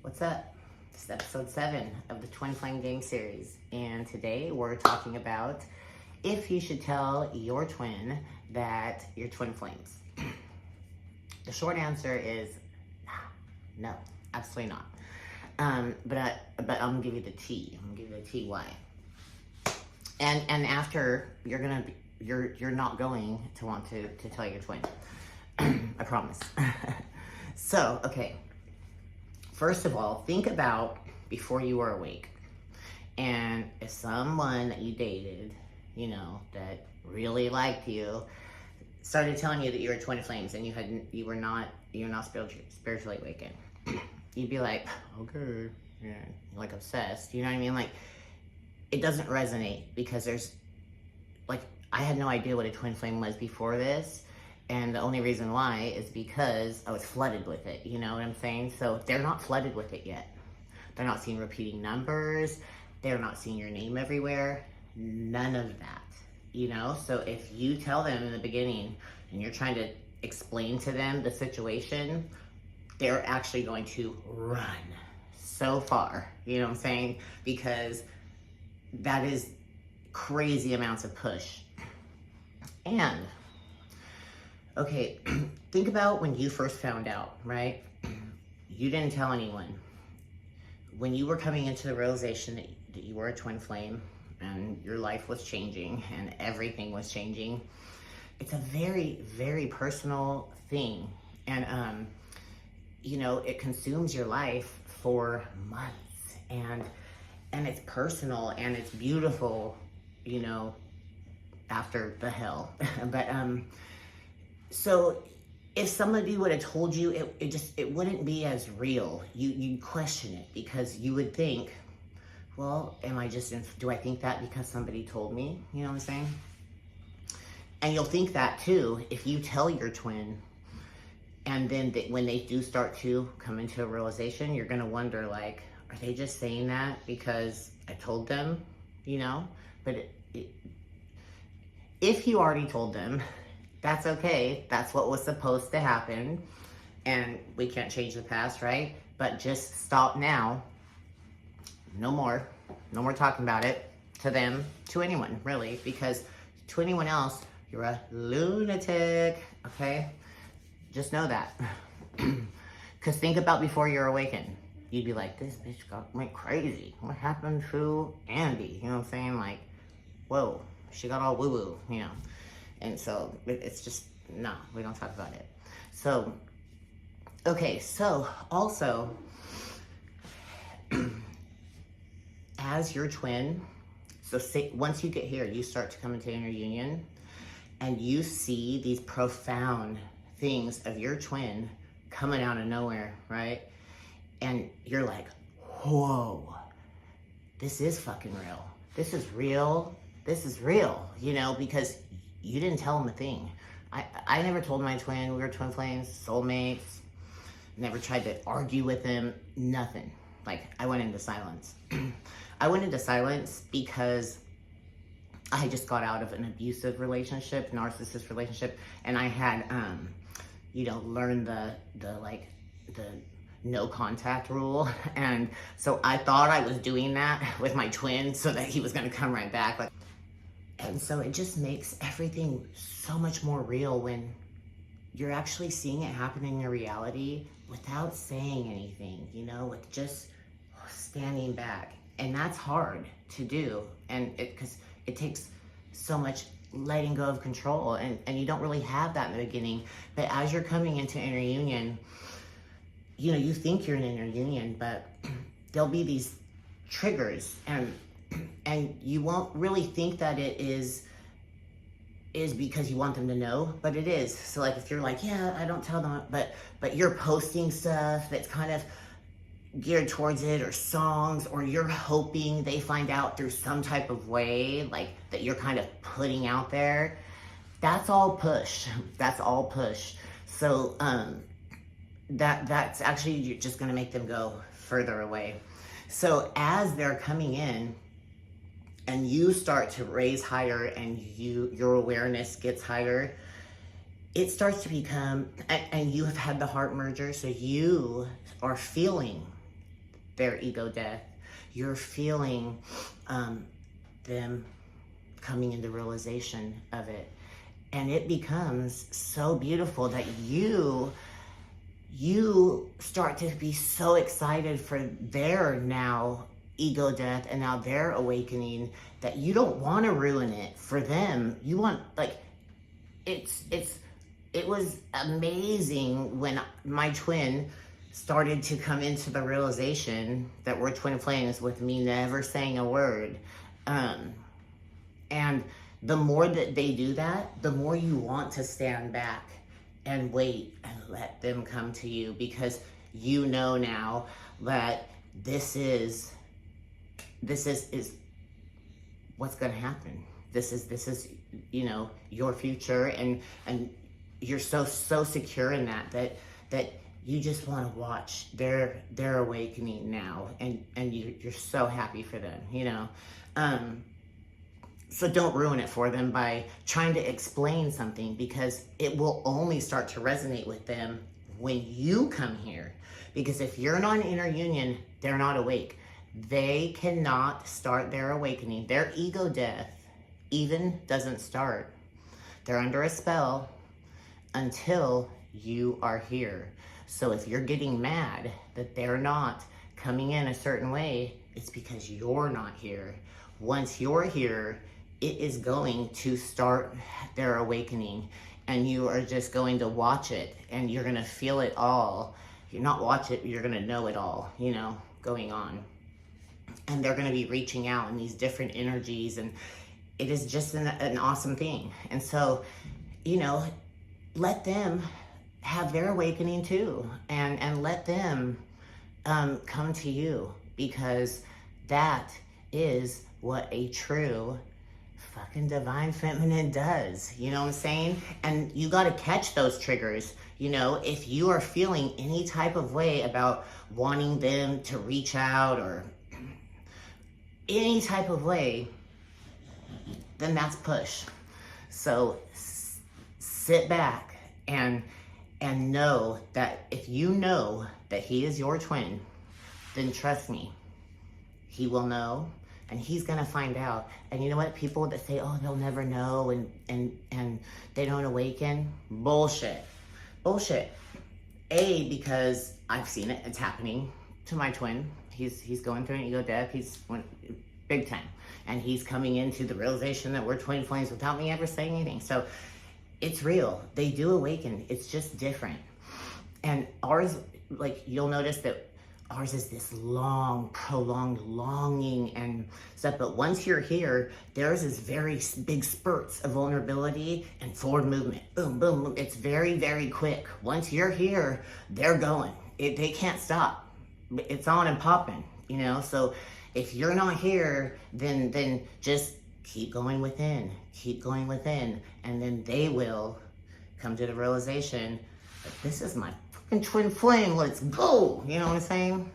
What's up? This is episode 7 of the Twin Flame Game series, and today we're talking about if you should tell your twin that you're twin flames. The short answer is no, absolutely not. But I'm gonna give you the T. I'm gonna give you the T why. And after you're not going to want to tell your twin. I promise. So, okay. First of all, think about before you were awake. And if someone that you dated, that really liked you, started telling you that you were twin flames and you're not spiritually awakened, you'd be like, okay, yeah, like obsessed. You know what I mean? Like, it doesn't resonate because I had no idea what a twin flame was before this. And the only reason why is because I was flooded with it. You know what I'm saying? So they're not flooded with it yet. They're not seeing repeating numbers. They're not seeing your name everywhere. None of that, So if you tell them in the beginning and you're trying to explain to them the situation, they're actually going to run so far. You know what I'm saying? Because that is crazy amounts of push. And okay, think about when you first found out, right? You didn't tell anyone. When you were coming into the realization that you were a twin flame and your life was changing and everything was changing, it's a very, very personal thing. And, it consumes your life for months. And it's personal and it's beautiful, after the hell. But, so if somebody would have told you, it wouldn't be as real. You'd question it because you would think, well, do I think that because somebody told me? You know what I'm saying? And you'll think that too if you tell your twin, and then when they do start to come into a realization, you're gonna wonder, like, are they just saying that because I told them, But if you already told them, that's okay. That's what was supposed to happen. And we can't change the past, right? But just stop now. No more. No more talking about it to them, to anyone, really. Because to anyone else, you're a lunatic, okay? Just know that. Because think about before you're awakened. You'd be like, this bitch went crazy. What happened to Andy? You know what I'm saying? Like, whoa, she got all woo-woo, And so it's just, no, we don't talk about it. So, okay, so also, as your twin, so say, once you get here, you start to come into inner union and you see these profound things of your twin coming out of nowhere, right? And you're like, whoa, this is fucking real. This is real. This is real, because you didn't tell him a thing. I never told my twin we were twin flames, soulmates. Never tried to argue with him, nothing. Like, I went into silence. I went into silence because I had just got out of an abusive relationship, narcissist relationship, and I had, learned the no contact rule. And so I thought I was doing that with my twin so that he was gonna come right back. And so it just makes everything so much more real when you're actually seeing it happen in your reality without saying anything, with just standing back. And that's hard to do. And because it takes so much letting go of control, and you don't really have that in the beginning. But as you're coming into inner union, you think you're in inner union, but there'll be these triggers, and you won't really think that it is because you want them to know, but it is. So like, if you're like, yeah, I don't tell them, but you're posting stuff that's kind of geared towards it, or songs, or you're hoping they find out through some type of way, like that you're kind of putting out there, that's all push. That's all push. So that's actually just gonna make them go further away. So as they're coming in and you start to raise higher and your awareness gets higher, it starts to become, and you have had the heart merger, so you are feeling their ego death. You're feeling them coming into realization of it. And it becomes so beautiful that you start to be so excited for their now ego death and now their awakening that you don't want to ruin it for them. You want, like, it was amazing when my twin started to come into the realization that we're twin flames with me never saying a word. And the more that they do that, the more you want to stand back and wait and let them come to you, because you know now that this is what's going to happen. This is you know, your future, and you're so secure in that you just want to watch their awakening now, and you're so happy for them, you know. So don't ruin it for them by trying to explain something, because it will only start to resonate with them when you come here. Because if you're not in inner union, they're not awake. They cannot start their awakening. Their ego death even doesn't start. They're under a spell until you are here. So if you're getting mad that they're not coming in a certain way, it's because you're not here. Once you're here, it is going to start their awakening, and you are just going to watch it, and you're going to feel it all. You're not watch it, you're going to know it all, you know, going on. And they're going to be reaching out in these different energies, and it is just an awesome thing. And so, you know, let them have their awakening too, and let them come to you, because that is what a true fucking divine feminine does. You know what I'm saying? And you got to catch those triggers. You know, if you are feeling any type of way about wanting them to reach out or any type of way, then that's push. So sit back and know that if you know that he is your twin, then trust me, he will know, and he's gonna find out. And you know what? People that say, oh, they'll never know, and they don't awaken, bullshit. Because I've seen it, it's happening to my twin. He's going through an ego death. He's big time. And he's coming into the realization that we're twin flames without me ever saying anything. So it's real. They do awaken. It's just different. And ours, like, you'll notice that ours is this long, prolonged longing and stuff. But once you're here, theirs is very big spurts of vulnerability and forward movement. Boom, boom, boom. It's very, very quick. Once you're here, they're going. They can't stop. It's on and popping, you know? So if you're not here, then just keep going within, and then they will come to the realization that this is my fucking twin flame, let's go, you know what I'm saying?